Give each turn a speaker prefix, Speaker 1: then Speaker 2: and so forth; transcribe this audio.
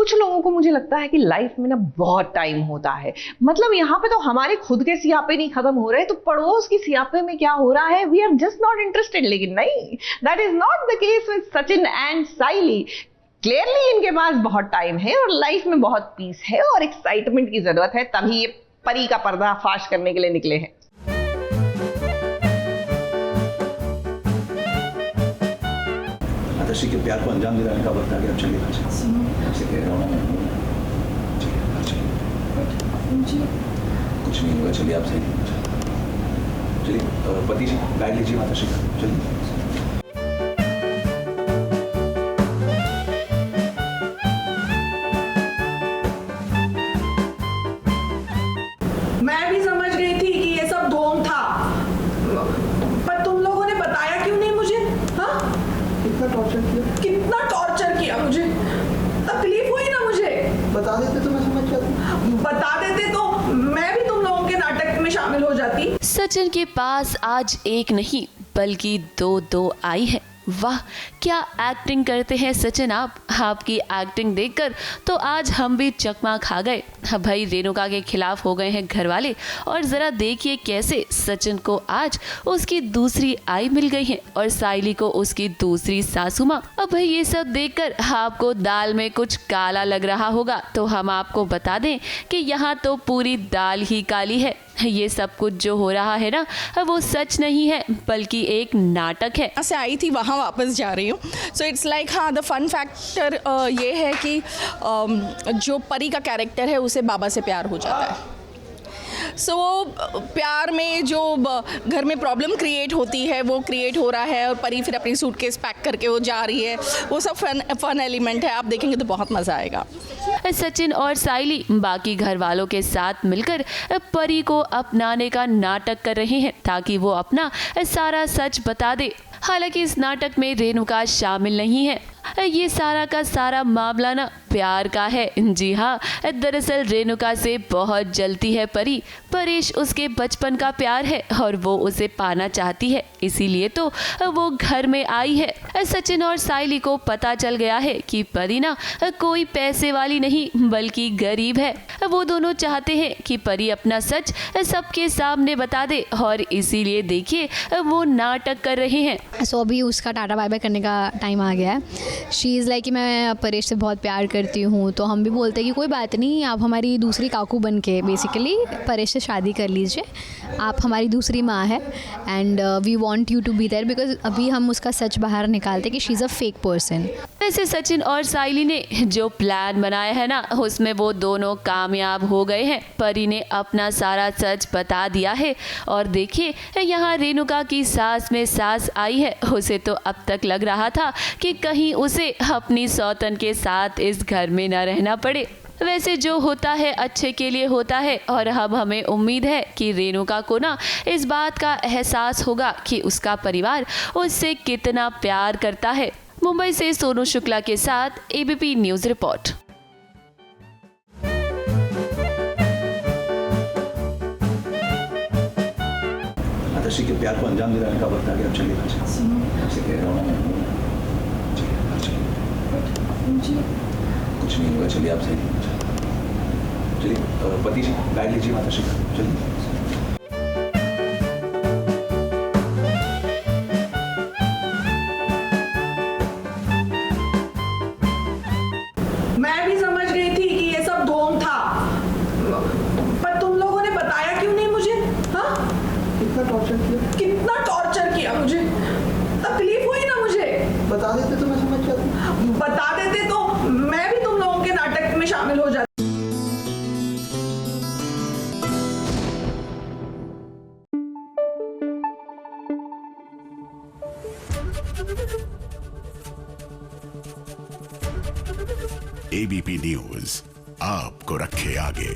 Speaker 1: कुछ लोगों को मुझे लगता है कि लाइफ में ना बहुत टाइम होता है, मतलब यहाँ पे तो हमारे खुद के सियापे नहीं खत्म हो रहे तो पड़ोस की सियापे में क्या हो रहा है, we are just not interested. लेकिन नहीं, that is not the case with Sachin and Saili. Clearly इनके पास बहुत टाइम है और लाइफ में बहुत पीस है और एक्साइटमेंट की जरूरत है, तभी ये परी का पर्दाफाश करने के लिए निकले हैं।
Speaker 2: आदर्शी के प्यार को अंजाम दिलाने का वक्त आ गया। अब चलिए आपसे कह रहा हूँ ना, कुछ नहीं होगा, चलिए आप सही। चलिए पति जी गाइड लीजिए माताश्री का, चलिए।
Speaker 3: मैं भी समझ गई थी कि ये सब ढोंग था, पर तुम लोगों ने बताया क्यों नहीं मुझे? हाँ, कितना टॉर्चर किया मुझे, तकलीफ हुई ना मुझे।
Speaker 4: बता देते तो मैं समझ जाती,
Speaker 3: बता देते तो मैं भी तुम लोगों के नाटक में शामिल हो जाती।
Speaker 5: सचिन के पास आज एक नहीं बल्कि दो आई है। वाह, क्या एक्टिंग करते हैं सचिन आप। आपकी एक्टिंग देखकर तो आज हम भी चकमा खा गए। भाई रेणुका के खिलाफ हो गए हैं घर वाले, और ज़रा देखिए कैसे सचिन को आज उसकी दूसरी आई मिल गई है और साइली को उसकी दूसरी सासू माँ। अब भाई ये सब देखकर आपको दाल में कुछ काला लग रहा होगा तो हम आपको बता दें कि यहाँ तो पूरी दाल ही काली है। ये सब कुछ जो हो रहा है ना, वो सच नहीं है बल्कि एक नाटक है।
Speaker 6: से आई थी वहाँ वापस जा रही हूँ। सो इट्स लाइक, हाँ, द फन फैक्टर ये है कि जो परी का कैरेक्टर है उसे बाबा से प्यार हो जाता है। सो प्यार में जो घर में प्रॉब्लम क्रिएट होती है वो क्रिएट हो रहा है, और परी फिर अपनी सूटकेस पैक करके वो जा रही है। वो सब फन एलिमेंट है, आप देखेंगे तो बहुत मज़ा आएगा।
Speaker 5: सचिन और साइली बाकी घर वालों के साथ मिलकर परी को अपनाने का नाटक कर रहे हैं ताकि वो अपना सारा सच बता दे। हालांकि इस नाटक में रेणुका शामिल नहीं है। ये सारा का सारा मामला ना प्यार का है। जी हाँ, दरअसल रेणुका से बहुत जलती है परी। परेश उसके बचपन का प्यार है और वो उसे पाना चाहती है, इसीलिए तो वो घर में आई है। सचिन और साइली को पता चल गया है कि परी ना कोई पैसे वाली नहीं बल्कि गरीब है। वो दोनों चाहते हैं कि परी अपना सच सबके सामने बता दे और इसीलिए देखिए वो नाटक कर रहे हैं।
Speaker 7: सो अभी उसका टाटा बाय बाय करने का टाइम आ गया है। शी इज़ लाइक कि मैं परेश से बहुत प्यार करती हूँ, तो हम भी बोलते हैं कि कोई बात नहीं, आप हमारी दूसरी काकू बन के बेसिकली परेश से शादी कर लीजिए, आप हमारी दूसरी माँ है and we want you to be there, because अभी हम उसका सच बाहर निकालते कि she is a fake person.
Speaker 5: वैसे सचिन और साइली ने जो प्लान बनाया है ना, उसमें वो दोनों कामयाब हो गए हैं। परी ने अपना सारा सच बता दिया है और देखिए यहाँ रेणुका की सास में सास आई है। उसे तो अब तक लग रहा था कि कहीं उसे अपनी सौतन के साथ इस घर में न रहना पड़े। वैसे जो होता है अच्छे के लिए होता है, और अब हमें उम्मीद है कि रेणुका को ना इस बात का एहसास होगा कि उसका परिवार उससे कितना प्यार करता है। मुंबई से सोनू शुक्ला के साथ एबीपी न्यूज़ रिपोर्ट।
Speaker 2: आदर्शी के प्यार को अंजाम दिलाने का वक्त आ गया। अब चलिए आपसे कह रहा हूँ ना, कुछ नहीं होगा, चलिए आप सही। चलिए पति जी गाइड लीजिए माताश्री का, चलिए।
Speaker 3: मैं भी समझ गई थी कि ये सब ढोंग था, पर तुम लोगों ने बताया क्यों नहीं मुझे? हाँ, कितना टॉर्चर किया मुझे, तकलीफ हुई ना मुझे।
Speaker 4: बता देते तो मैं समझ जाती,
Speaker 3: बता देते तो मैं भी तुम लोगों के नाटक में शामिल हो जाती।
Speaker 8: एबीपी न्यूज आपको रखे आगे।